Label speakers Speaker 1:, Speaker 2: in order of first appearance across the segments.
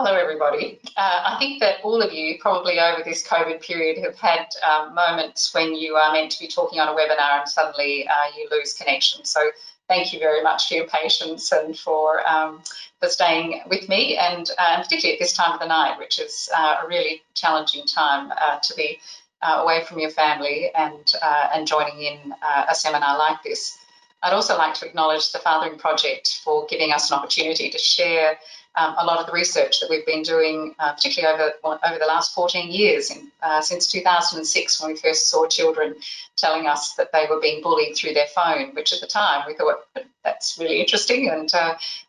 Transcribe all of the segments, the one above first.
Speaker 1: Hello, everybody. I think that all of you probably over this COVID period have had moments when you are meant to be talking on a webinar and suddenly you lose connection. So thank you very much for your patience and for staying with me, and particularly at this time of the night, which is a really challenging time to be away from your family and joining in a seminar like this. I'd also like to acknowledge the Fathering Project for giving us an opportunity to share a lot of the research that we've been doing, particularly over the last 14 years, since 2006, when we first saw children telling us that they were being bullied through their phone, which at the time we thought that's really interesting. And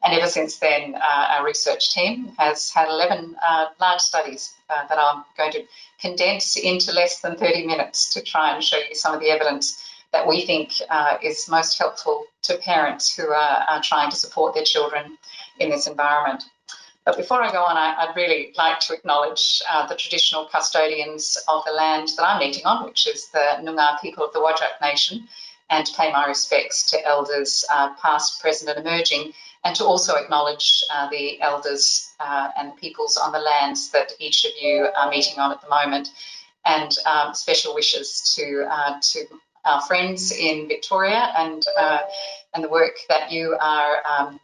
Speaker 1: ever since then, our research team has had 11 large studies that I'm going to condense into less than 30 minutes to try and show you some of the evidence that we think is most helpful to parents who are trying to support their children in this environment. But before I go on, I'd really like to acknowledge the traditional custodians of the land that I'm meeting on, which is the Noongar people of the Whadjuk Nation, and to pay my respects to elders past, present and emerging, and to also acknowledge the elders and peoples on the lands that each of you are meeting on at the moment, and special wishes to our friends in Victoria and the work that you are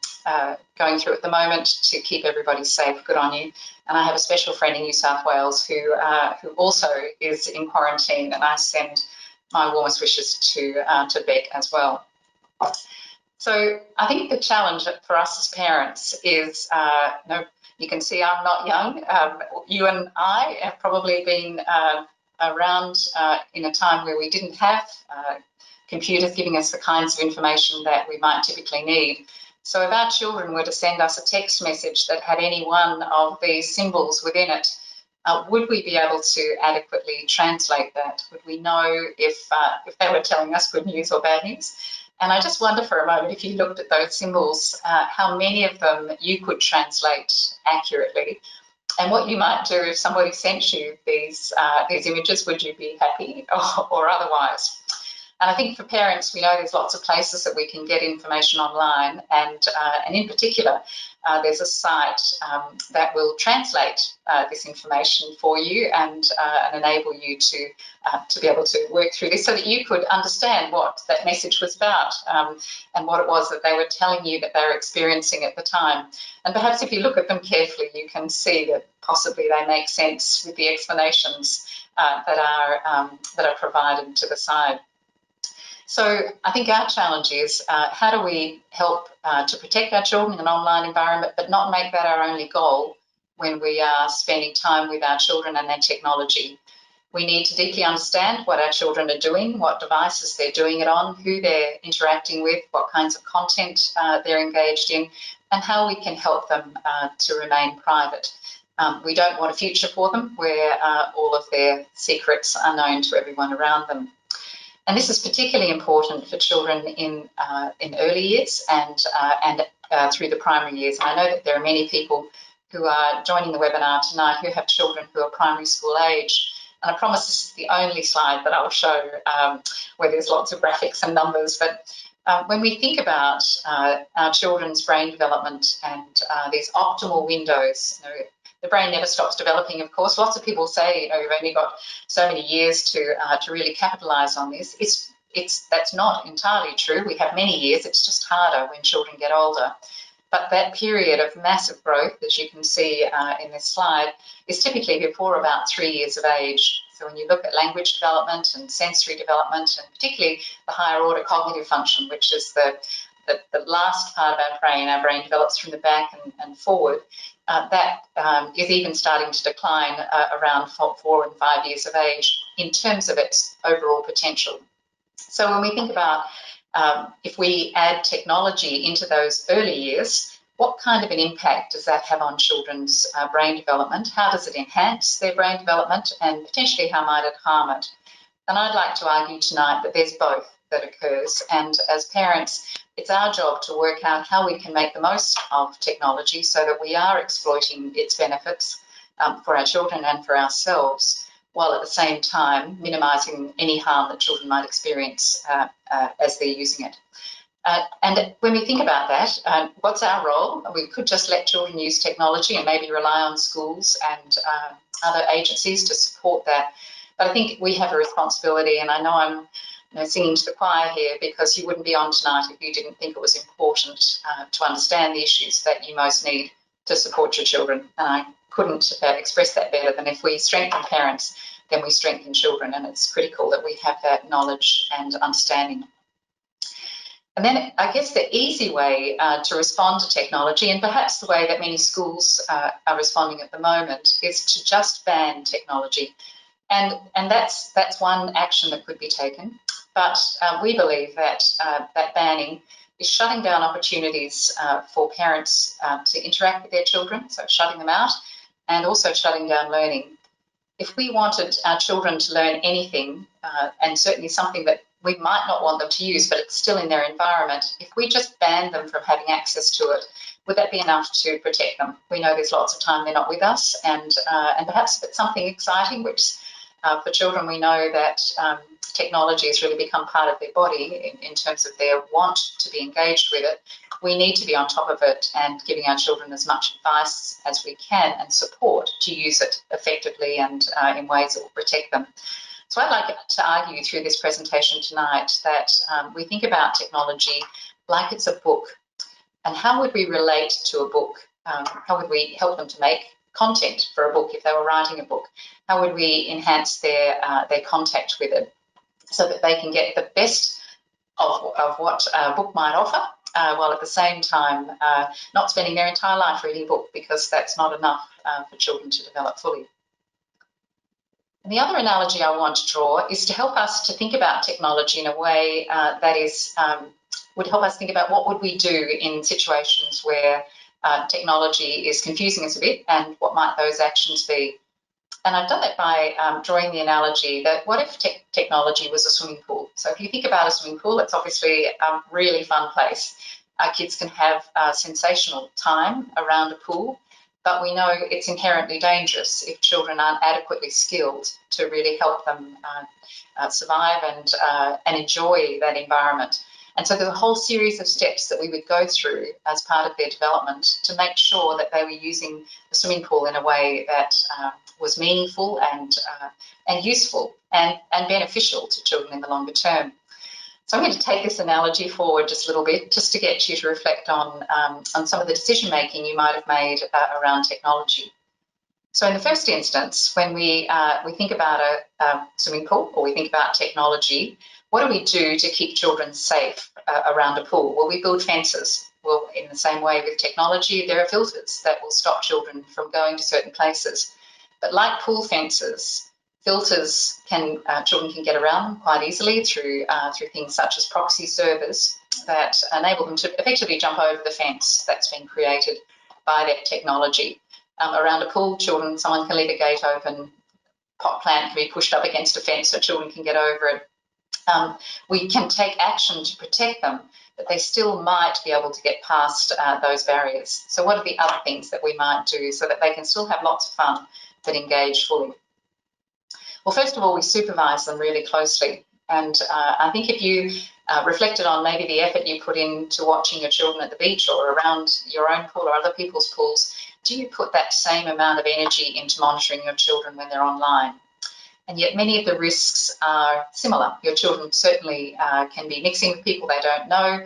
Speaker 1: going through at the moment to keep everybody safe. Good on you. And I have a special friend in New South Wales who also is in quarantine, and I send my warmest wishes to Beck as well. So I think the challenge for us as parents is, you can see I'm not young. You and I have probably been around in a time where we didn't have computers giving us the kinds of information that we might typically need. So if our children were to send us a text message that had any one of these symbols within it, would we be able to adequately translate that? Would we know if they were telling us good news or bad news? And I just wonder for a moment, if you looked at those symbols, how many of them you could translate accurately, and what you might do if somebody sent you these images. Would you be happy or otherwise? And I think for parents, we know there's lots of places that we can get information online, and in particular, there's a site that will translate this information for you and enable you to be able to work through this so that you could understand what that message was about and what it was that they were telling you that they were experiencing at the time. And perhaps if you look at them carefully, you can see that possibly they make sense with the explanations that are provided to the side. So I think our challenge is how do we help to protect our children in an online environment, but not make that our only goal when we are spending time with our children and their technology. We need to deeply understand what our children are doing, what devices they're doing it on, who they're interacting with, what kinds of content they're engaged in, and how we can help them to remain private. We don't want a future for them where all of their secrets are known to everyone around them. And this is particularly important for children in early years and through the primary years. And I know that there are many people who are joining the webinar tonight who have children who are primary school age. And I promise this is the only slide that I'll show where there's lots of graphics and numbers. But when we think about our children's brain development and these optimal windows, the brain never stops developing, of course. Lots of people say, we've only got so many years to really capitalise on this. That's not entirely true. We have many years. It's just harder when children get older. But that period of massive growth, as you can see in this slide, is typically before about 3 years of age. So when you look at language development and sensory development, and particularly the higher order cognitive function, which is the last part of our brain develops from the back and forward, that is even starting to decline around 4 and 5 years of age in terms of its overall potential. So when we think about if we add technology into those early years, what kind of an impact does that have on children's brain development? How does it enhance their brain development, and potentially how might it harm it? And I'd like to argue tonight that there's both that occurs, and as parents, it's our job to work out how we can make the most of technology so that we are exploiting its benefits for our children and for ourselves, while at the same time minimising any harm that children might experience as they're using it. And when we think about that, what's our role? We could just let children use technology and maybe rely on schools and other agencies to support that. But I think we have a responsibility, and I know I'm singing to the choir here, because you wouldn't be on tonight if you didn't think it was important to understand the issues that you most need to support your children. And I couldn't express that better than if we strengthen parents, then we strengthen children, and it's critical that we have that knowledge and understanding. And then I guess the easy way to respond to technology, and perhaps the way that many schools are responding at the moment, is to just ban technology. And that's one action that could be taken. But we believe that that banning is shutting down opportunities for parents to interact with their children, so shutting them out, and also shutting down learning. If we wanted our children to learn anything, and certainly something that we might not want them to use, but it's still in their environment, if we just banned them from having access to it, would that be enough to protect them? We know there's lots of time they're not with us, and perhaps if it's something exciting, which for children we know that technology has really become part of their body in terms of their want to be engaged with it, we need to be on top of it and giving our children as much advice as we can and support to use it effectively and in ways that will protect them. So I'd like to argue through this presentation tonight that we think about technology like it's a book. And how would we relate to a book? How would we help them to make content for a book if they were writing a book? How would we enhance their contact with it so that they can get the best of what a book might offer, while at the same time not spending their entire life reading a book, because that's not enough for children to develop fully. And the other analogy I want to draw is to help us to think about technology in a way that is would help us think about what would we do in situations where technology is confusing us a bit, and what might those actions be. And I've done that by drawing the analogy that what if technology was a swimming pool? So if you think about a swimming pool, it's obviously a really fun place. Our kids can have sensational time around a pool, but we know it's inherently dangerous if children aren't adequately skilled to really help them survive and enjoy that environment. And so there's a whole series of steps that we would go through as part of their development to make sure that they were using the swimming pool in a way that was meaningful and useful and beneficial to children in the longer term. So I'm going to take this analogy forward just a little bit, just to get you to reflect on some of the decision making you might have made around technology. So in the first instance, when we think about a swimming pool, or we think about technology, what do we do to keep children safe around a pool? Well, we build fences. Well, in the same way with technology, there are filters that will stop children from going to certain places. But like pool fences, filters children can get around quite easily through things such as proxy servers that enable them to effectively jump over the fence that's been created by that technology. Around a pool, someone can leave a gate open, pot plant can be pushed up against a fence so children can get over it. We can take action to protect them, but they still might be able to get past those barriers. So what are the other things that we might do so that they can still have lots of fun but engage fully? Well, first of all, we supervise them really closely. And I think if you reflected on maybe the effort you put into watching your children at the beach or around your own pool or other people's pools, do you put that same amount of energy into monitoring your children when they're online? And yet many of the risks are similar. Your children certainly can be mixing with people they don't know.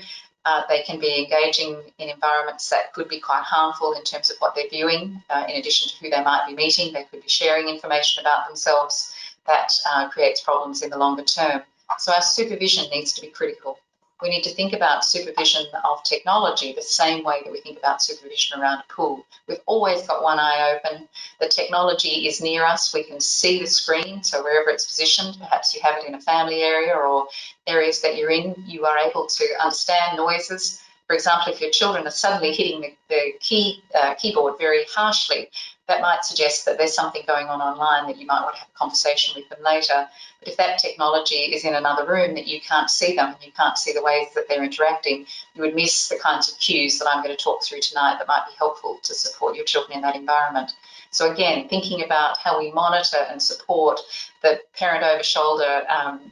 Speaker 1: They can be engaging in environments that could be quite harmful in terms of what they're viewing, in addition to who they might be meeting. They could be sharing information about themselves that creates problems in the longer term. So our supervision needs to be critical. We need to think about supervision of technology the same way that we think about supervision around a pool. We've always got one eye open. The technology is near us. We can see the screen, so wherever it's positioned, perhaps you have it in a family area or areas that you're in, you are able to understand noises. For example, if your children are suddenly hitting the keyboard very harshly, that might suggest that there's something going on online that you might want to have a conversation with them later. But if that technology is in another room that you can't see them, you can't see the ways that they're interacting, you would miss the kinds of cues that I'm going to talk through tonight that might be helpful to support your children in that environment. So again, thinking about how we monitor and support the parent over shoulder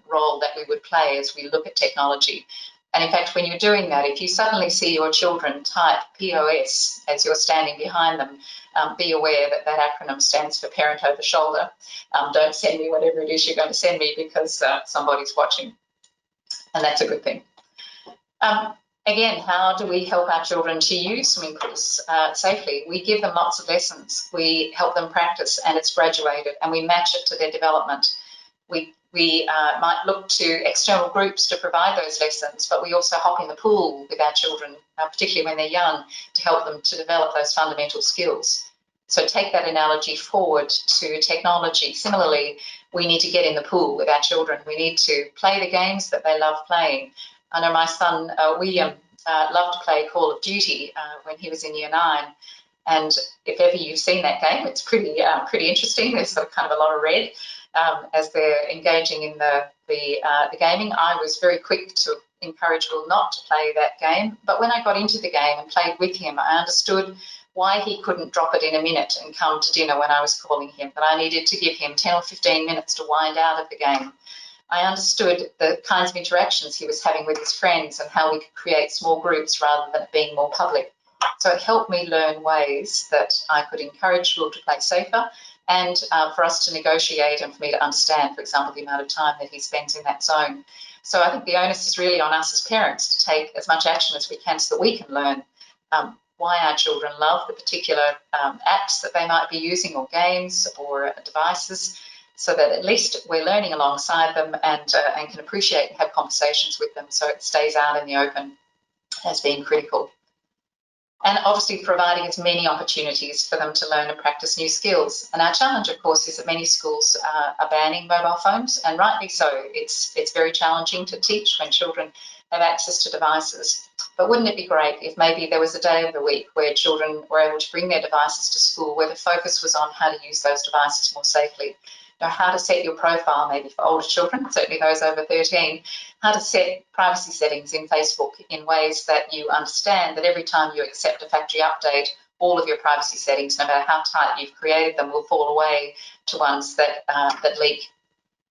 Speaker 1: role that we would play as we look at technology. And in fact, when you're doing that, if you suddenly see your children type POS as you're standing behind them, be aware that that acronym stands for Parent Over Shoulder. Don't send me whatever it is you're going to send me, because somebody's watching. And that's a good thing. Again, how do we help our children to use swimming pools safely? We give them lots of lessons. We help them practice, and it's graduated, and we match it to their development. We might look to external groups to provide those lessons, but we also hop in the pool with our children, particularly when they're young, to help them to develop those fundamental skills. So take that analogy forward to technology. Similarly, we need to get in the pool with our children. We need to play the games that they love playing. I know my son, William, loved to play Call of Duty when he was in Year 9. And if ever you've seen that game, it's pretty interesting. There's kind of a lot of red as they're engaging in the gaming. I was very quick to encourage Will not to play that game. But when I got into the game and played with him, I understood why he couldn't drop it in a minute and come to dinner when I was calling him, that I needed to give him 10 or 15 minutes to wind out of the game. I understood the kinds of interactions he was having with his friends and how we could create small groups rather than it being more public. So it helped me learn ways that I could encourage Will to play safer, and for us to negotiate and for me to understand, for example, the amount of time that he spends in that zone. So I think the onus is really on us as parents to take as much action as we can so that we can learn why our children love the particular apps that they might be using, or games or devices, so that at least we're learning alongside them and can appreciate and have conversations with them, so it stays out in the open as being critical. And obviously providing as many opportunities for them to learn and practice new skills. And our challenge, of course, is that many schools are banning mobile phones, and rightly so. It's very challenging to teach when children have access to devices. But wouldn't it be great if maybe there was a day of the week where children were able to bring their devices to school, where the focus was on how to use those devices more safely? You know, how to set your profile, maybe for older children, certainly those over 13, how to set privacy settings in Facebook in ways that you understand that every time you accept a factory update, all of your privacy settings, no matter how tight you've created them, will fall away to ones that leak.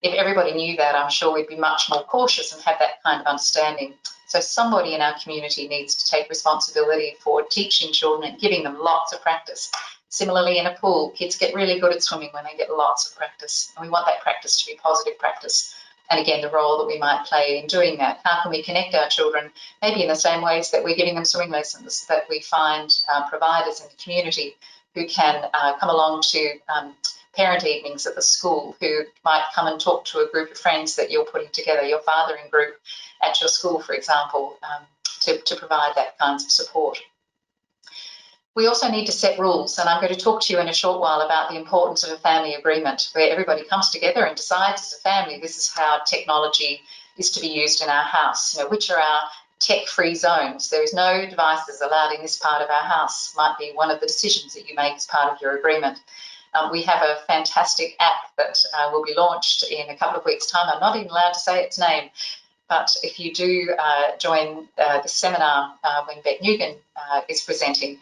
Speaker 1: If everybody knew that, I'm sure we'd be much more cautious and have that kind of understanding. So somebody in our community needs to take responsibility for teaching children and giving them lots of practice. Similarly, in a pool, kids get really good at swimming when they get lots of practice, and we want that practice to be positive practice. And again, the role that we might play in doing that. How can we connect our children, maybe in the same ways that we're giving them swimming lessons, that we find providers in the community who can come along to parent evenings at the school, who might come and talk to a group of friends that you're putting together, your fathering group at your school, for example, to provide that kind of support. We also need to set rules, and I'm going to talk to you in a short while about the importance of a family agreement where everybody comes together and decides as a family this is how technology is to be used in our house. You know, which are our tech-free zones. There is no devices allowed in this part of our house. Might be one of the decisions that you make as part of your agreement. We have a fantastic app that will be launched in a couple of weeks' time. I'm not even allowed to say its name, but if you do join the seminar when Beck Nugent is presenting,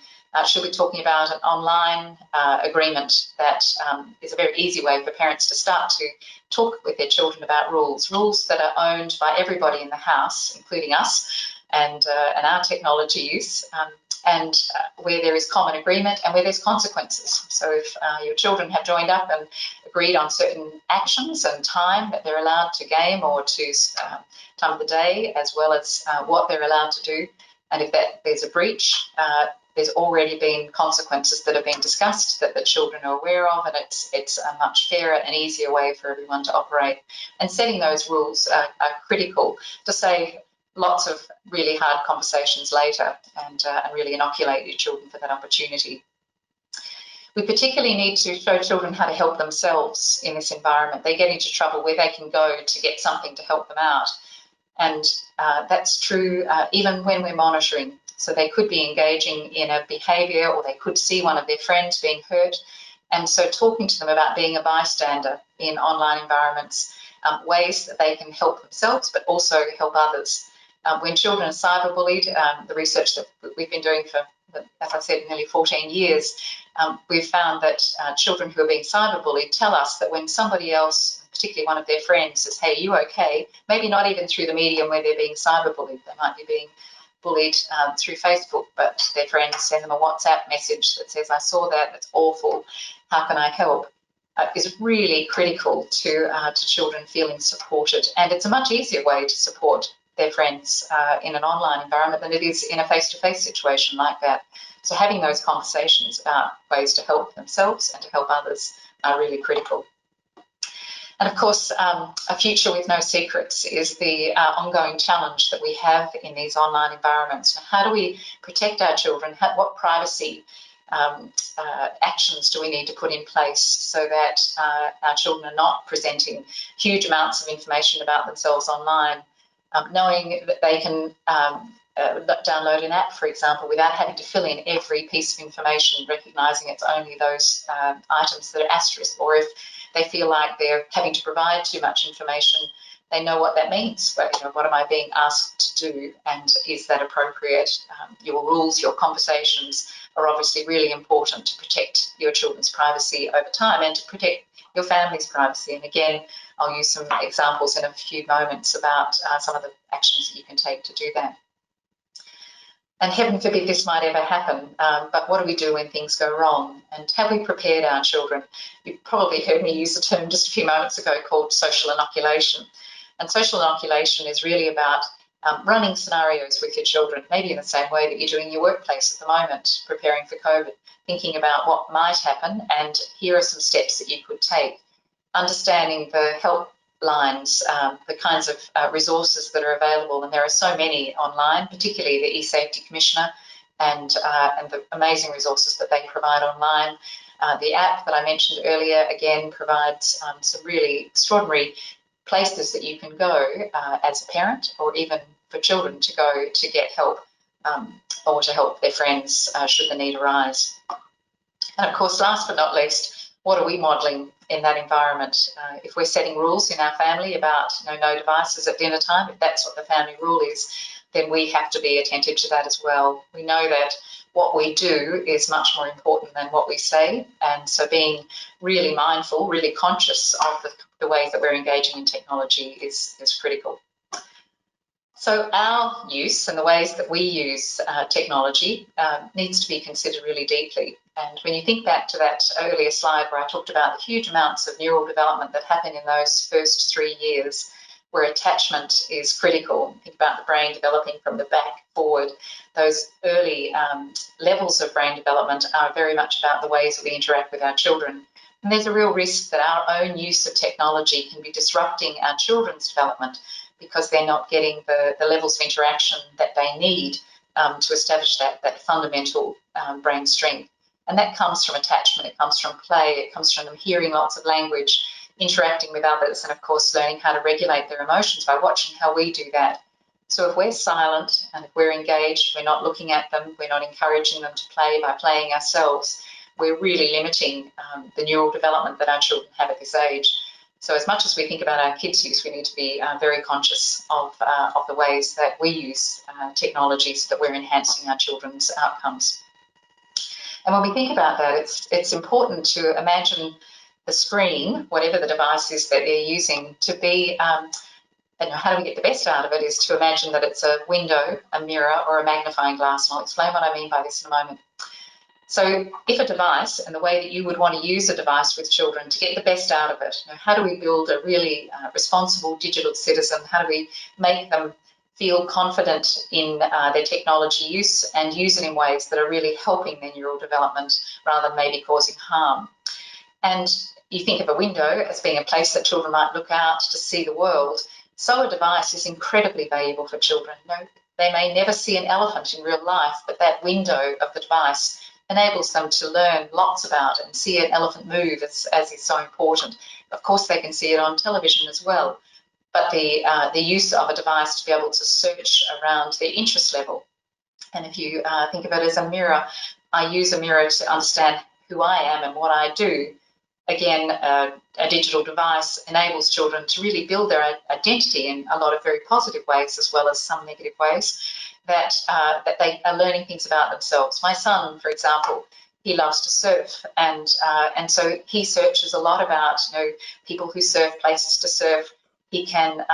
Speaker 1: she'll be talking about an online agreement that is a very easy way for parents to start to talk with their children about rules that are owned by everybody in the house, including us and our technology use, and where there is common agreement and where there's consequences. So if your children have joined up and agreed on certain actions and time that they're allowed to game or to time of the day, as well as what they're allowed to do, and if there's a breach, there's already been consequences that have been discussed that the children are aware of, and it's a much fairer and easier way for everyone to operate. And setting those rules are critical to save lots of really hard conversations later and really inoculate your children for that opportunity. We particularly need to show children how to help themselves in this environment. They get into trouble where they can go to get something to help them out. And that's true even when we're monitoring. So they could be engaging in a behaviour, or they could see one of their friends being hurt. And so talking to them about being a bystander in online environments, ways that they can help themselves but also help others. When children are cyberbullied, the research that we've been doing for, as I said, nearly 14 years, we've found that children who are being cyberbullied tell us that when somebody else, particularly one of their friends says, hey, are you okay? Maybe not even through the medium where they're being cyberbullied. They might be being bullied through Facebook, but their friends send them a WhatsApp message that says, I saw that, it's awful, how can I help? Is really critical to children feeling supported. And it's a much easier way to support their friends in an online environment than it is in a face-to-face situation like that. So having those conversations about ways to help themselves and to help others are really critical. And of course, a future with no secrets is the ongoing challenge that we have in these online environments. How do we protect our children? What privacy actions do we need to put in place so that our children are not presenting huge amounts of information about themselves online, knowing that they can download an app, for example, without having to fill in every piece of information, recognising it's only those items that are asterisk, or if they feel like they're having to provide too much information, they know what that means. But, you know, what am I being asked to do, and is that appropriate? Your rules, your conversations are obviously really important to protect your children's privacy over time and to protect your family's privacy. And again, I'll use some examples in a few moments about some of the actions that you can take to do that. And heaven forbid this might ever happen, but what do we do when things go wrong? And have we prepared our children? You've probably heard me use a term just a few moments ago called social inoculation. And social inoculation is really about running scenarios with your children, maybe in the same way that you're doing in your workplace at the moment, preparing for COVID, thinking about what might happen, and here are some steps that you could take. Understanding the help lines, the kinds of resources that are available, and there are so many online, particularly the eSafety Commissioner and the amazing resources that they provide online. The app that I mentioned earlier, again, provides some really extraordinary places that you can go as a parent, or even for children to go to get help or to help their friends should the need arise. And of course, last but not least, what are we modelling in that environment? If we're setting rules in our family about no devices at dinner time, if that's what the family rule is, then we have to be attentive to that as well. We know that what we do is much more important than what we say, and so being really mindful, really conscious of the ways that we're engaging in technology is critical. So our use and the ways that we use technology needs to be considered really deeply. And when you think back to that earlier slide where I talked about the huge amounts of neural development that happen in those first 3 years, where attachment is critical, think about the brain developing from the back forward. Those early levels of brain development are very much about the ways that we interact with our children. And there's a real risk that our own use of technology can be disrupting our children's development because they're not getting the levels of interaction that they need to establish that fundamental brain strength. And that comes from attachment, it comes from play, it comes from them hearing lots of language, interacting with others, and of course learning how to regulate their emotions by watching how we do that. So if we're silent and if we're engaged, we're not looking at them, we're not encouraging them to play by playing ourselves, we're really limiting the neural development that our children have at this age. So as much as we think about our kids' use, we need to be very conscious of the ways that we use technology so that we're enhancing our children's outcomes. And when we think about that, it's important to imagine the screen, whatever the device is that they're using, to be, and how do we get the best out of it, is to imagine that it's a window, a mirror, or a magnifying glass. And I'll explain what I mean by this in a moment. So if a device, and the way that you would want to use a device with children to get the best out of it, how do we build a really responsible digital citizen? How do we make them feel confident in their technology use and use it in ways that are really helping their neural development rather than maybe causing harm? And you think of a window as being a place that children might look out to see the world. So a device is incredibly valuable for children. They may never see an elephant in real life, but that window of the device enables them to learn lots about it and see an elephant move, as is so important. Of course, they can see it on television as well. But the use of a device to be able to search around their interest level. And if you think of it as a mirror, I use a mirror to understand who I am and what I do. Again, a digital device enables children to really build their identity in a lot of very positive ways, as well as some negative ways, that they are learning things about themselves. My son, for example, he loves to surf, and so he searches a lot about, you know, people who surf, places to surf. He can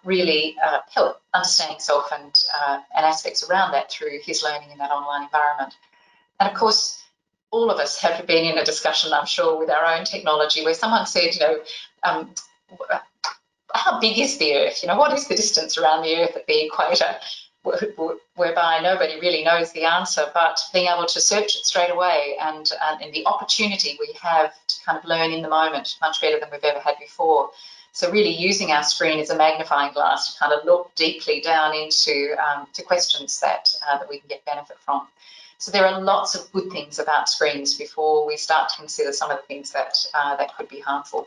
Speaker 1: really help understanding self and aspects around that through his learning in that online environment. And of course, all of us have been in a discussion, I'm sure, with our own technology where someone said, you know, how big is the Earth? You know, what is the distance around the Earth at the equator? Whereby nobody really knows the answer, but being able to search it straight away and the opportunity we have to kind of learn in the moment much better than we've ever had before. So really using our screen as a magnifying glass to kind of look deeply down into to questions that we can get benefit from. So there are lots of good things about screens before we start to consider some of the things that could be harmful.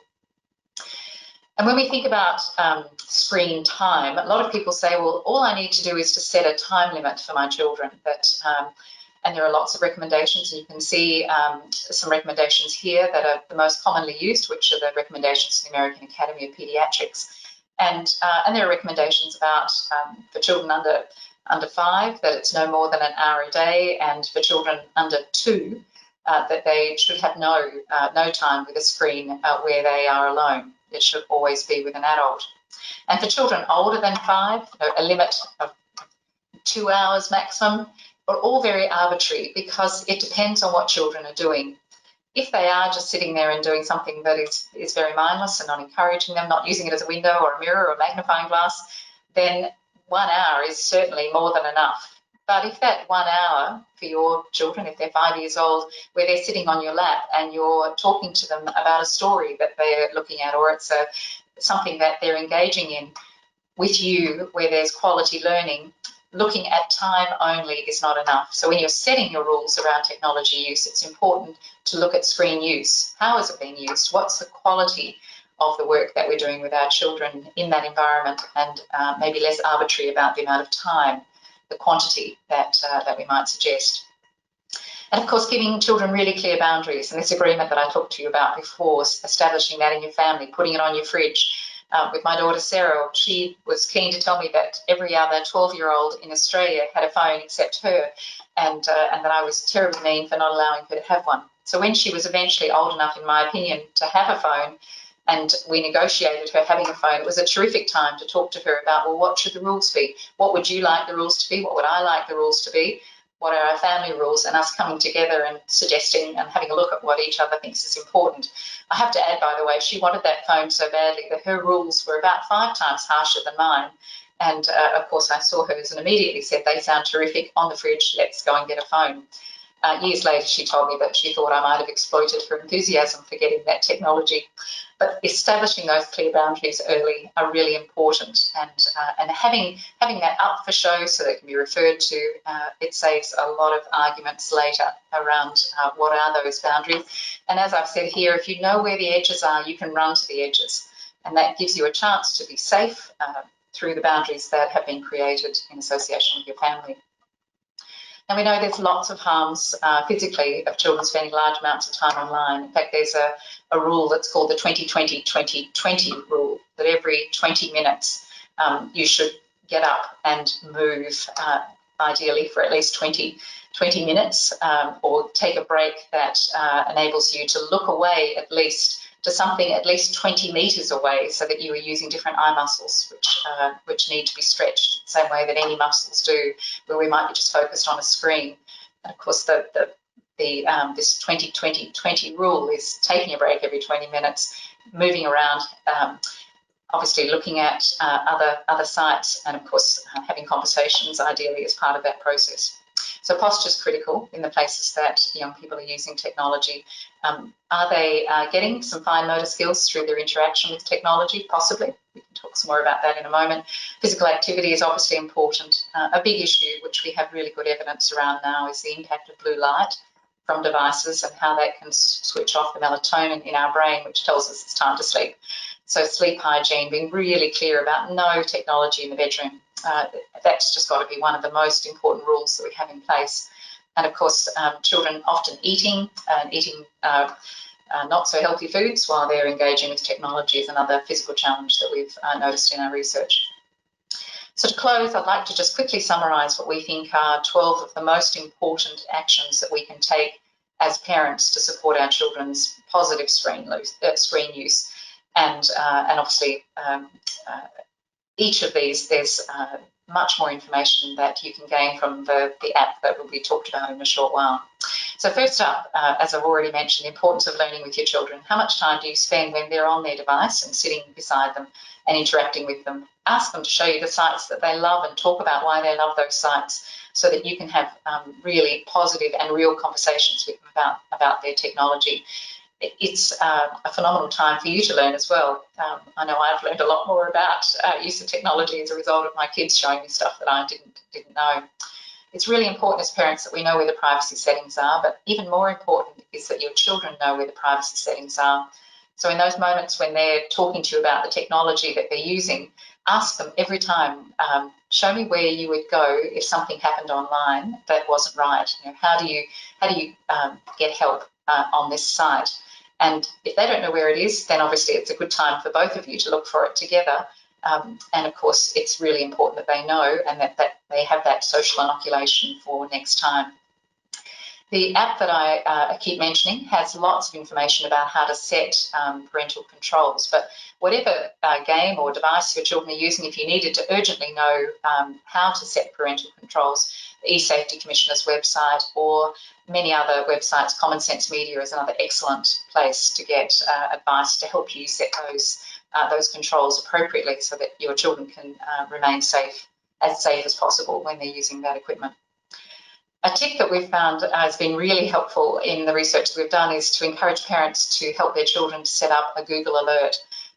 Speaker 1: And when we think about screen time, a lot of people say, well, all I need to do is to set a time limit for my children. And there are lots of recommendations. And you can see some recommendations here that are the most commonly used, which are the recommendations from the American Academy of Pediatrics. And there are recommendations about for children under 5 that it's no more than an hour a day, and for children under 2 that they should have no time with a screen where they are alone. It should always be with an adult. And for children older than 5, a limit of 2 hours maximum, are all very arbitrary because it depends on what children are doing. If they are just sitting there and doing something that is very mindless and not encouraging them, not using it as a window or a mirror or a magnifying glass, then 1 hour is certainly more than enough. But if that 1 hour for your children, if they're 5 years old, where they're sitting on your lap and you're talking to them about a story that they're looking at, or it's something that they're engaging in with you where there's quality learning, looking at time only is not enough. So when you're setting your rules around technology use, it's important to look at screen use. How is it being used? What's the quality of the work that we're doing with our children in that environment, and maybe less arbitrary about the amount of time, the quantity that we might suggest. And of course, giving children really clear boundaries, and this agreement that I talked to you about before, establishing that in your family, putting it on your fridge. With my daughter Sarah, she was keen to tell me that every other 12-year-old in Australia had a phone except her, and that I was terribly mean for not allowing her to have one. So when she was eventually old enough, in my opinion, to have a phone, and we negotiated her having a phone, it was a terrific time to talk to her about, well, what should the rules be? What would you like the rules to be? What would I like the rules to be? What are our family rules? And us coming together and suggesting and having a look at what each other thinks is important. I have to add, by the way, she wanted that phone so badly that her rules were about 5 times harsher than mine. And of course, I saw hers and immediately said, they sound terrific, on the fridge, let's go and get a phone. Years later, she told me that she thought I might have exploited her enthusiasm for getting that technology. But establishing those clear boundaries early are really important, and having that up for show so that it can be referred to, it saves a lot of arguments later around what are those boundaries. And as I've said here, if you know where the edges are, you can run to the edges, and that gives you a chance to be safe through the boundaries that have been created in association with your family. And we know there's lots of harms physically of children spending large amounts of time online. In fact, there's a rule that's called the 20-20-20-20 rule, that every 20 minutes you should get up and move, ideally for at least 20 minutes, or take a break that enables you to look away at least to something at least 20 metres away, so that you are using different eye muscles which need to be stretched the same way that any muscles do, where we might be just focused on a screen. And of course, this 20-20-20 rule is taking a break every 20 minutes, moving around, obviously looking at other sites, and of course having conversations ideally as part of that process. So posture is critical in the places that young people are using technology. Are they getting some fine motor skills through their interaction with technology? Possibly. We can talk some more about that in a moment. Physical activity is obviously important. A big issue, which we have really good evidence around now, is the impact of blue light from devices and how that can switch off the melatonin in our brain, which tells us it's time to sleep. So sleep hygiene, being really clear about no technology in the bedroom. That's just got to be one of the most important rules that we have in place. And of course, children often eating not so healthy foods while they're engaging with technology is another physical challenge that we've noticed in our research. So to close, I'd like to just quickly summarise what we think are 12 of the most important actions that we can take as parents to support our children's positive screen use. And obviously, each of these, there's much more information that you can gain from the app that will be talked about in a short while. So first up, as I've already mentioned, the importance of learning with your children. How much time do you spend when they're on their device and sitting beside them and interacting with them? Ask them to show you the sites that they love and talk about why they love those sites, so that you can have really positive and real conversations with them about their technology. It's a phenomenal time for you to learn as well. I know I've learned a lot more about use of technology as a result of my kids showing me stuff that I didn't know. It's really important as parents that we know where the privacy settings are, but even more important is that your children know where the privacy settings are. So in those moments when they're talking to you about the technology that they're using, ask them every time, show me where you would go if something happened online that wasn't right. You know, how do you get help on this site? And if they don't know where it is, then obviously it's a good time for both of you to look for it together. And of course, it's really important that they know and that they have that social inoculation for next time. The app that I keep mentioning has lots of information about how to set parental controls, but whatever game or device your children are using, if you needed to urgently know how to set parental controls, the eSafety Commissioner's website or many other websites, Common Sense Media is another excellent place to get advice to help you set those controls appropriately so that your children can remain as safe as possible when they're using that equipment. A tip that we've found has been really helpful in the research that we've done is to encourage parents to help their children to set up a Google alert.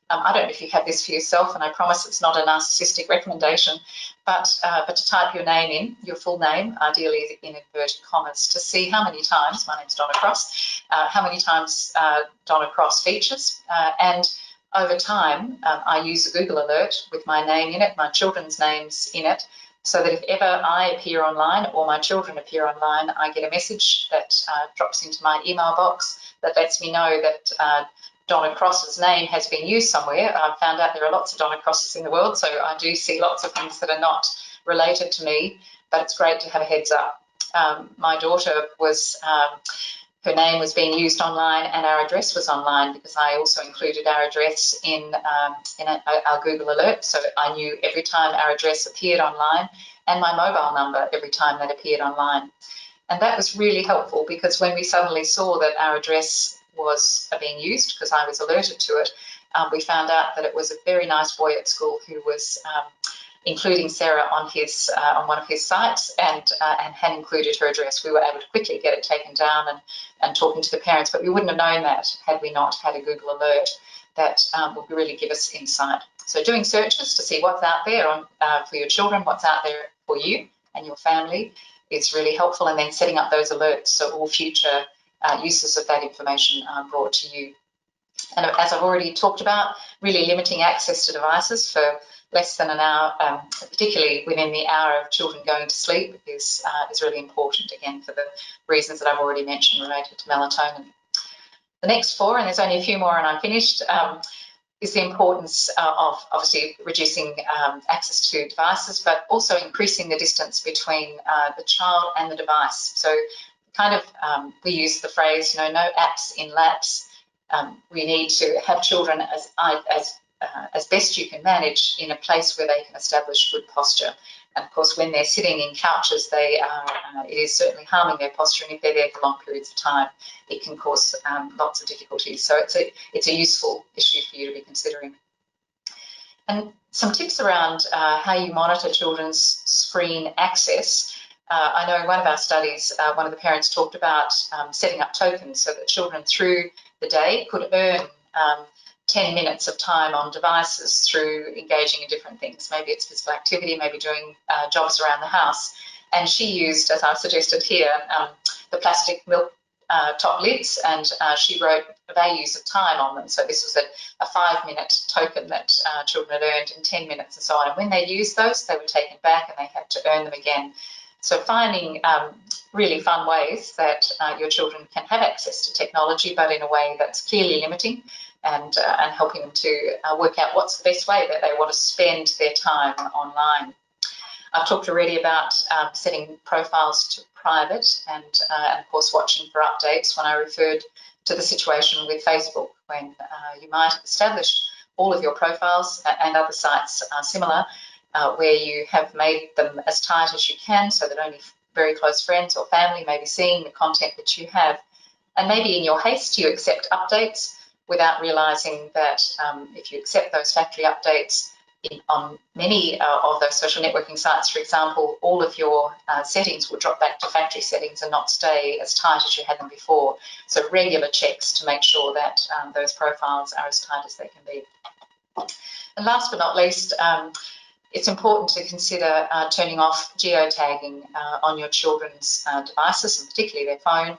Speaker 1: I don't know if you have this for yourself, and I promise it's not a narcissistic recommendation, but to type your name in, your full name, ideally in inverted commas, to see how many times, my name's Donna Cross, how many times Donna Cross features. And over time, I use a Google alert with my name in it, my children's names in it, so that if ever I appear online or my children appear online, I get a message that drops into my email box that lets me know that Donna Cross's name has been used somewhere. I've found out there are lots of Donna Crosses in the world, so I do see lots of things that are not related to me, but it's great to have a heads up. My daughter was, her name was being used online and our address was online because I also included our address in our Google alert, so I knew every time our address appeared online and my mobile number every time that appeared online. And that was really helpful because when we suddenly saw that our address was being used, because I was alerted to it, we found out that it was a very nice boy at school who was including Sarah on one of his sites and had included her address. We were able to quickly get it taken down and talking to the parents, but we wouldn't have known that had we not had a Google alert that would really give us insight. So doing searches to see what's out there for your children, what's out there for you and your family is really helpful, and then setting up those alerts so all future uses of that information are brought to you. And as I've already talked about, really limiting access to devices for less than an hour, particularly within the hour of children going to sleep, is really important, again, for the reasons that I've already mentioned related to melatonin. The next four, and there's only a few more and I'm finished, is the importance of obviously reducing access to devices, but also increasing the distance between the child and the device. So kind of, we use the phrase, no apps in laps. We need to have children as best you can manage in a place where they can establish good posture. And of course, when they're sitting in couches, it is certainly harming their posture. And if they're there for long periods of time, it can cause lots of difficulties. So it's a useful issue for you to be considering. And some tips around how you monitor children's screen access. I know in one of our studies, one of the parents talked about setting up tokens so that children through the day could earn 10 minutes of time on devices through engaging in different things. Maybe it's physical activity, maybe doing jobs around the house. And she used, as I've suggested here, the plastic milk top lids, and she wrote values of time on them. So this was a 5-minute token that children had earned in 10 minutes and so on. And when they used those, they were taken back and they had to earn them again. So finding really fun ways that your children can have access to technology, but in a way that's clearly limiting, and helping them to work out what's the best way that they want to spend their time online. I've talked already about setting profiles to private, and of course watching for updates when I referred to the situation with Facebook, when you might have established all of your profiles, and other sites are similar, where you have made them as tight as you can so that only very close friends or family may be seeing the content that you have. And maybe in your haste you accept updates without realising that if you accept those factory updates on many of those social networking sites, for example, all of your settings will drop back to factory settings and not stay as tight as you had them before. So regular checks to make sure that those profiles are as tight as they can be. And last but not least, it's important to consider turning off geotagging on your children's devices, and particularly their phone,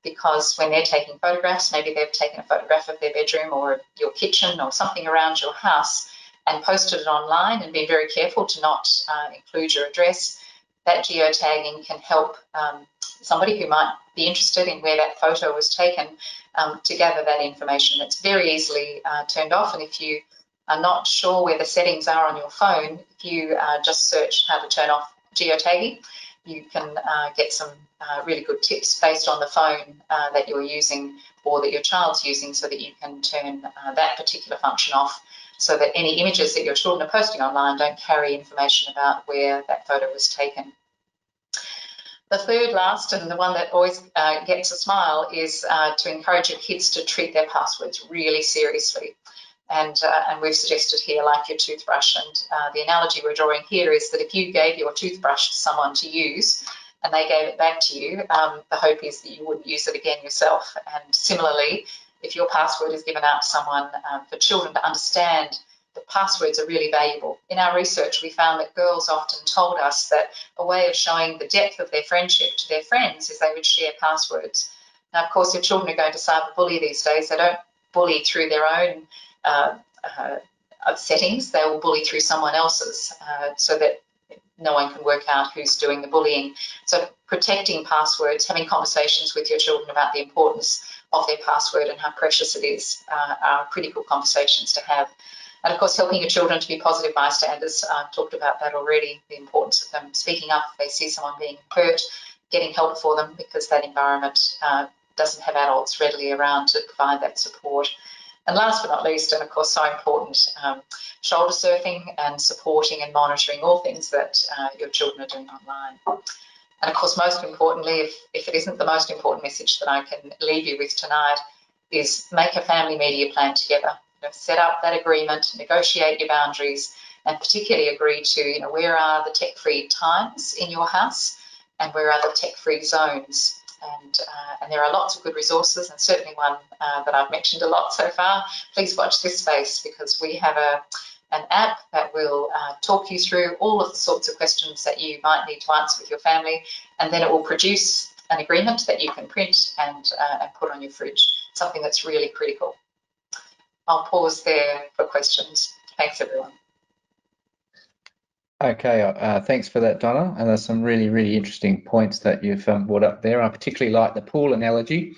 Speaker 1: because when they're taking photographs, maybe they've taken a photograph of their bedroom or your kitchen or something around your house and posted it online and been very careful to not include your address. That geotagging can help somebody who might be interested in where that photo was taken to gather that information. That's very easily turned off, and if you are not sure where the settings are on your phone, if you just search how to turn off geotagging, you can get some really good tips based on the phone that you're using or that your child's using, so that you can turn that particular function off, so that any images that your children are posting online don't carry information about where that photo was taken. The third last, and the one that always gets a smile, is to encourage your kids to treat their passwords really seriously. And we've suggested here, like your toothbrush. And the analogy we're drawing here is that if you gave your toothbrush to someone to use and they gave it back to you, the hope is that you wouldn't use it again yourself. And similarly, if your password is given out to someone, for children to understand that passwords are really valuable. In our research, we found that girls often told us that a way of showing the depth of their friendship to their friends is they would share passwords. Now, of course, your children are going to cyberbully these days. They don't bully through their own settings. They will bully through someone else's, so that no one can work out who's doing the bullying. So protecting passwords, having conversations with your children about the importance of their password and how precious it is, are critical conversations to have. And of course, helping your children to be positive bystanders. I've talked about that already, the importance of them speaking up if they see someone being hurt, getting help for them, because that environment doesn't have adults readily around to provide that support. And last but not least, and of course so important, shoulder surfing and supporting and monitoring all things that your children are doing online. And of course, most importantly, if it isn't the most important message that I can leave you with tonight, is make a family media plan together. Set up that agreement, negotiate your boundaries, and particularly agree to, where are the tech-free times in your house and where are the tech-free zones. And there are lots of good resources, and certainly one that I've mentioned a lot so far. Please watch this space, because we have an app that will talk you through all of the sorts of questions that you might need to answer with your family, and then it will produce an agreement that you can print and put on your fridge, something that's really critical. I'll pause there for questions. Thanks, everyone.
Speaker 2: Okay, thanks for that, Donna. And there's some really, really interesting points that you've brought up there. I particularly like the pool analogy.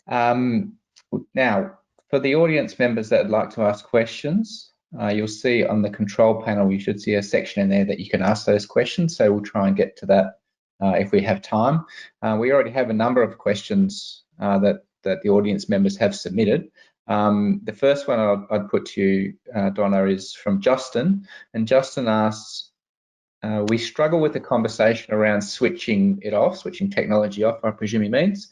Speaker 2: Now, for the audience members that would like to ask questions, you'll see on the control panel, you should see a section in there that you can ask those questions. So we'll try and get to that if we have time. We already have a number of questions that the audience members have submitted. The first one I'd put to you, Donna, is from Justin. And Justin asks, we struggle with the conversation around switching technology off, I presume he means.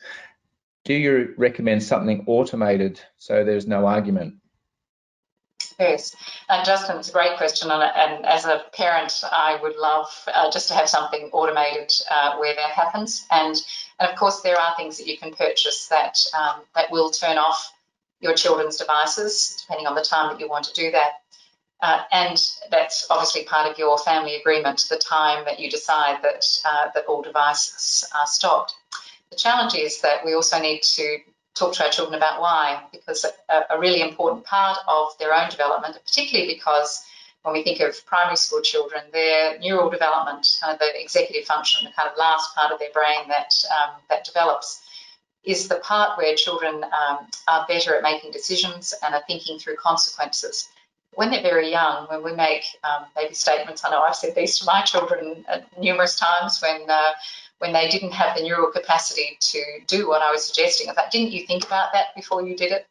Speaker 2: Do you recommend something automated so there's no argument?
Speaker 1: Yes, and Justin, it's a great question, and as a parent, I would love just to have something automated where that happens. And of course, there are things that you can purchase that will turn off your children's devices, depending on the time that you want to do that. And that's obviously part of your family agreement, the time that you decide that all devices are stopped. The challenge is that we also need to talk to our children about why, because a really important part of their own development, particularly because when we think of primary school children, their neural development, the executive function, the kind of last part of their brain that develops, is the part where children are better at making decisions and are thinking through consequences. When they're very young, when we make maybe statements, I know I've said these to my children numerous times when they didn't have the neural capacity to do what I was suggesting. In fact, didn't you think about that before you did it?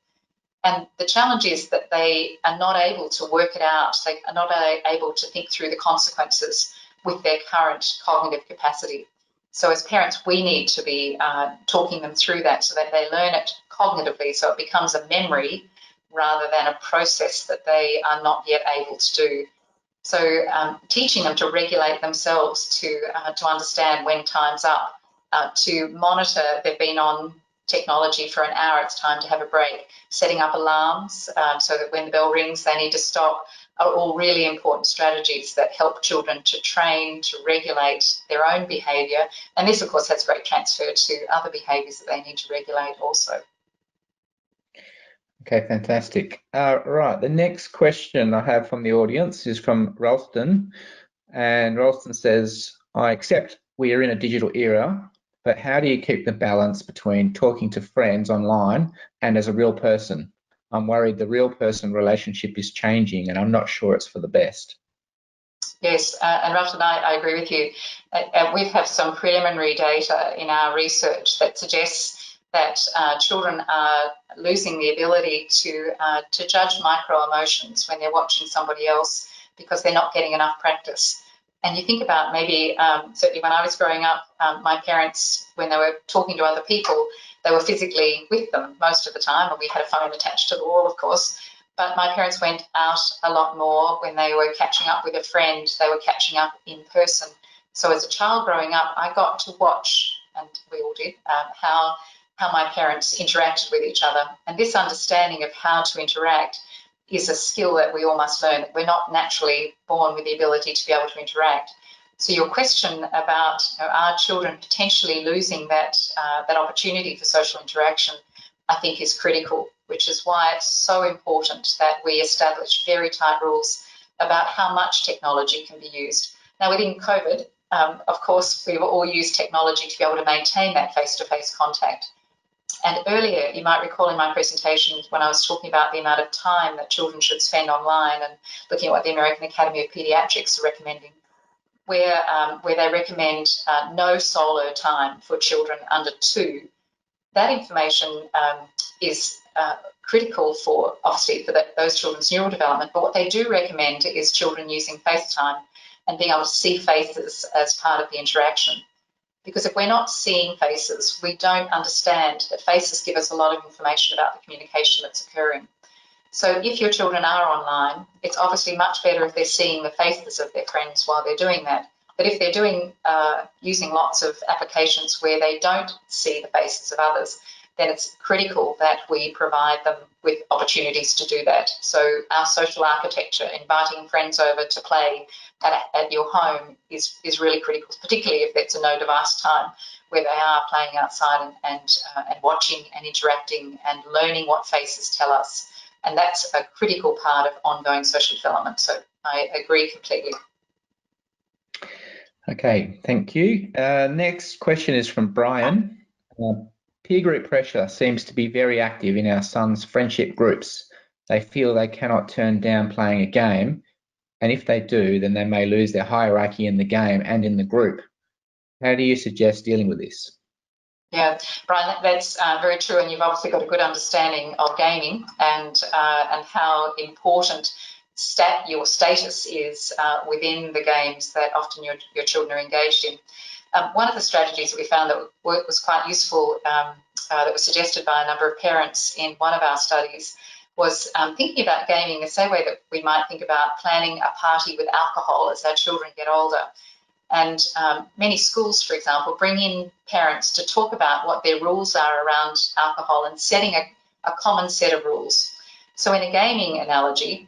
Speaker 1: And the challenge is that they are not able to work it out. They are not able to think through the consequences with their current cognitive capacity. So as parents, we need to be talking them through that so that they learn it cognitively, so it becomes a memory rather than a process that they are not yet able to do. So teaching them to regulate themselves, to understand when time's up, to monitor, they've been on technology for an hour, it's time to have a break, setting up alarms so that when the bell rings they need to stop, are all really important strategies that help children to train, to regulate their own behaviour. And this, of course, has great transfer to other behaviours that they need to regulate also.
Speaker 2: Okay, fantastic. Right, the next question I have from the audience is from Ralston. And Ralston says, I accept we are in a digital era, but how do you keep the balance between talking to friends online and as a real person? I'm worried the real person relationship is changing and I'm not sure it's for the best.
Speaker 1: Yes, and Ralston, I agree with you. We have some preliminary data in our research that suggests that children are losing the ability to judge micro emotions when they're watching somebody else because they're not getting enough practice. And you think about maybe, certainly when I was growing up, my parents, when they were talking to other people, they were physically with them most of the time, and we had a phone attached to the wall, of course. But my parents went out a lot more. When they were catching up with a friend, they were catching up in person. So as a child growing up, I got to watch, and we all did, how my parents interacted with each other. And this understanding of how to interact is a skill that we all must learn. We're not naturally born with the ability to be able to interact. So your question about, are children potentially losing that opportunity for social interaction, I think is critical, which is why it's so important that we establish very tight rules about how much technology can be used. Now, within COVID, of course, we've all used technology to be able to maintain that face-to-face contact. And earlier, you might recall in my presentation when I was talking about the amount of time that children should spend online and looking at what the American Academy of Pediatrics are recommending, where they recommend no solo time for children under 2. That information is critical for, obviously, for those children's neural development. But what they do recommend is children using FaceTime and being able to see faces as part of the interaction. Because if we're not seeing faces, we don't understand that faces give us a lot of information about the communication that's occurring. So if your children are online, it's obviously much better if they're seeing the faces of their friends while they're doing that. But if they're doing using lots of applications where they don't see the faces of others, then it's critical that we provide them with opportunities to do that. So our social architecture, inviting friends over to play at your home is really critical, particularly if it's a no device time where they are playing outside and watching and interacting and learning what faces tell us. And that's a critical part of ongoing social development. So I agree completely.
Speaker 2: Okay, thank you. Next question is from Brian. Peer group pressure seems to be very active in our son's friendship groups. They feel they cannot turn down playing a game, and if they do, then they may lose their hierarchy in the game and in the group. How do you suggest dealing with this?
Speaker 1: Yeah, Brian, that's very true, and you've obviously got a good understanding of gaming and how important your status is within the games that often your children are engaged in. One of the strategies that we found that was quite useful, that was suggested by a number of parents in one of our studies, was thinking about gaming the same way that we might think about planning a party with alcohol as our children get older. And many schools, for example, bring in parents to talk about what their rules are around alcohol and setting a common set of rules. So in a gaming analogy,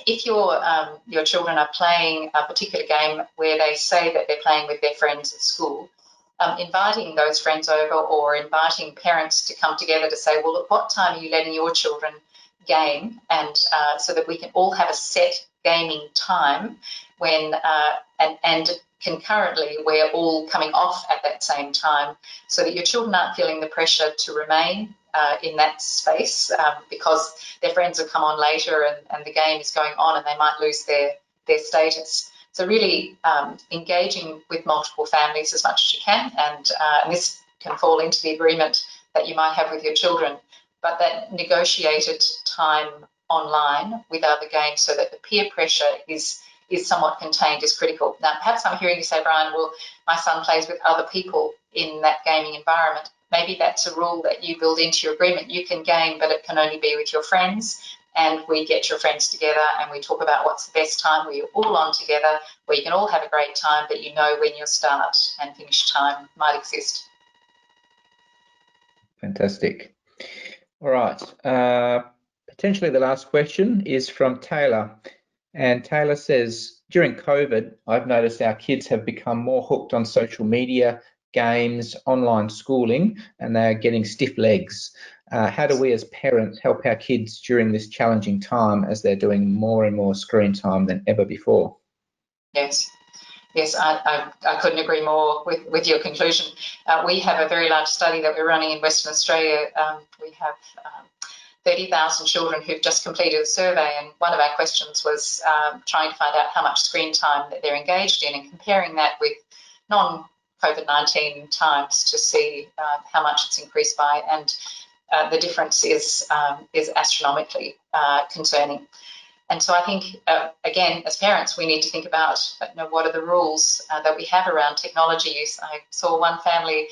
Speaker 1: if your children are playing a particular game where they say that they're playing with their friends at school, inviting those friends over or inviting parents to come together to say, well, look, what time are you letting your children game? And so that we can all have a set gaming time when and concurrently we're all coming off at that same time, so that your children aren't feeling the pressure to remain in that space because their friends have come on later and the game is going on and they might lose their status. So really engaging with multiple families as much as you can, and this can fall into the agreement that you might have with your children, but that negotiated time online with other games so that the peer pressure is somewhat contained is critical. Now, perhaps I'm hearing you say, Brian, well, my son plays with other people in that gaming environment. Maybe that's a rule that you build into your agreement. You can game, but it can only be with your friends, and we get your friends together and we talk about what's the best time where you're all on together, where you can all have a great time, but you know when your start and finish time might exist.
Speaker 2: Fantastic. All right. Potentially the last question is from Taylor. And Taylor says, during COVID, I've noticed our kids have become more hooked on social media, games, online schooling, and they're getting stiff legs. How do we as parents help our kids during this challenging time as they're doing more and more screen time than ever before?
Speaker 1: Yes. Yes, I couldn't agree more with your conclusion. We have a very large study that we're running in Western Australia. We have 30,000 children who've just completed a survey, and one of our questions was trying to find out how much screen time that they're engaged in and comparing that with non-COVID-19 times to see how much it's increased by, and the difference is astronomically concerning. And so I think, again, as parents, we need to think about what are the rules that we have around technology use. I saw one family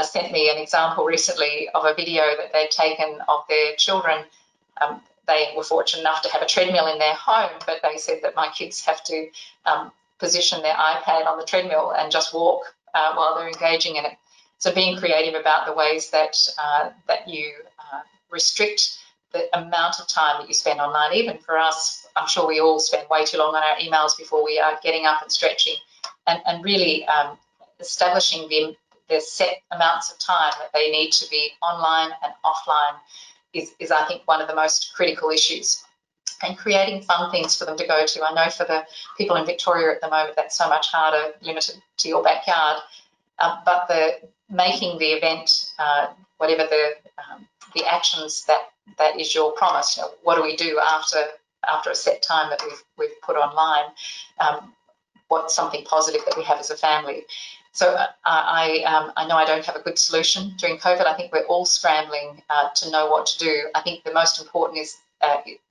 Speaker 1: sent me an example recently of a video that they'd taken of their children. They were fortunate enough to have a treadmill in their home, but they said that my kids have to position their iPad on the treadmill and just walk while they're engaging in it. So being creative about the ways that that you restrict the amount of time that you spend online. Even for us, I'm sure we all spend way too long on our emails before we are getting up and stretching, and really establishing the set amounts of time that they need to be online and offline is I think one of the most critical issues. And creating fun things for them to go to. I know for the people in Victoria at the moment, that's so much harder, limited to your backyard. But making the event, whatever the actions that is your promise. What do we do after a set time that we've put online? What's something positive that we have as a family? So I know I don't have a good solution during COVID. I think we're all scrambling to know what to do. I think the most important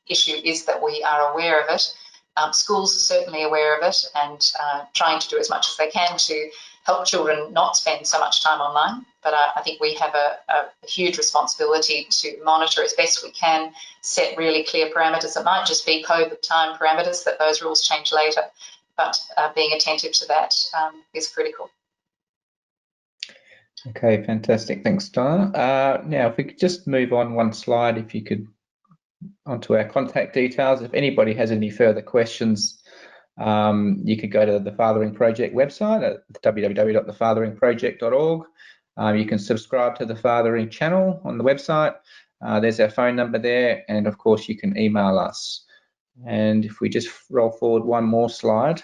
Speaker 1: issue is that we are aware of it. Schools are certainly aware of it and trying to do as much as they can to help children not spend so much time online. But I think we have a huge responsibility to monitor as best we can, set really clear parameters. It might just be COVID time parameters that those rules change later, but being attentive to that is critical.
Speaker 2: Okay, fantastic. Thanks, Donna. Now, if we could just move on one slide, if you could, onto our contact details. If anybody has any further questions, you could go to the Fathering Project website at www.thefatheringproject.org. You can subscribe to the Fathering channel on the website. There's our phone number there, and of course you can email us. And if we just roll forward one more slide,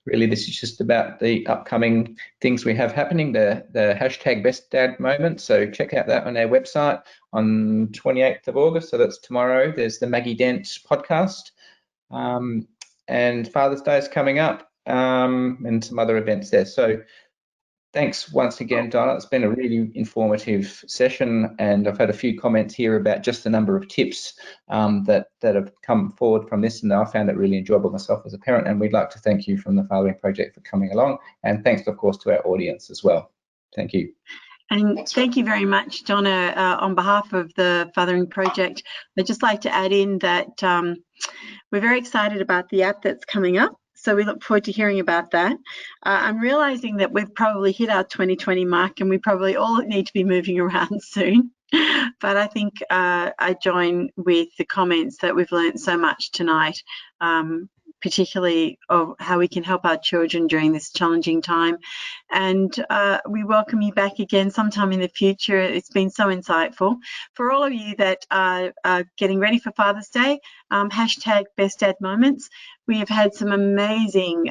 Speaker 2: really this is just about the upcoming things we have happening, the hashtag Best Dad Moment. So check out that on our website on 28th of August. So that's tomorrow. There's the Maggie Dent podcast. And Father's Day is coming up, and some other events there. So thanks once again, Donna. It's been a really informative session, and I've had a few comments here about just the number of tips that have come forward from this, and I found it really enjoyable myself as a parent, and we'd like to thank you from the Fathering Project for coming along, and thanks, of course, to our audience as well. Thank you.
Speaker 3: And thank you very much, Donna. On behalf of the Fathering Project, I'd just like to add in that we're very excited about the app that's coming up. So we look forward to hearing about that. I'm realizing that we've probably hit our 2020 mark and we probably all need to be moving around soon. But I think I join with the comments that we've learned so much tonight, particularly of how we can help our children during this challenging time. And we welcome you back again sometime in the future. It's been so insightful. For all of you that are getting ready for Father's Day, hashtag Best Dad Moments. We have had some amazing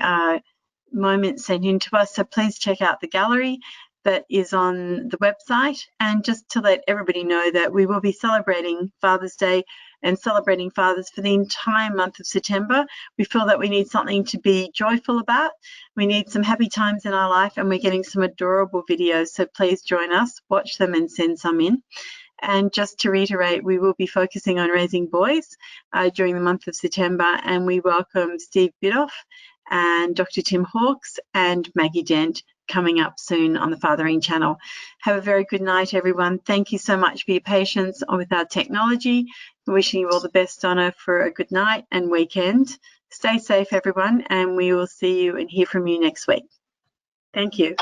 Speaker 3: moments sent in to us, so please check out the gallery. that is on the website, and just to let everybody know that we will be celebrating Father's Day and celebrating fathers for the entire month of September. We feel that we need something to be joyful about. We need some happy times in our life, and we're getting some adorable videos, so please join us, watch them and send some in. And just to reiterate, we will be focusing on raising boys during the month of September, and we welcome Steve Bidoff and Dr. Tim Hawkes and Maggie Dent coming up soon on the Fathering channel. Have a very good night, everyone. Thank you so much for your patience with our technology. Wishing you all the best, Donna, for a good night and weekend. Stay safe, everyone, and we will see you and hear from you next week. Thank you.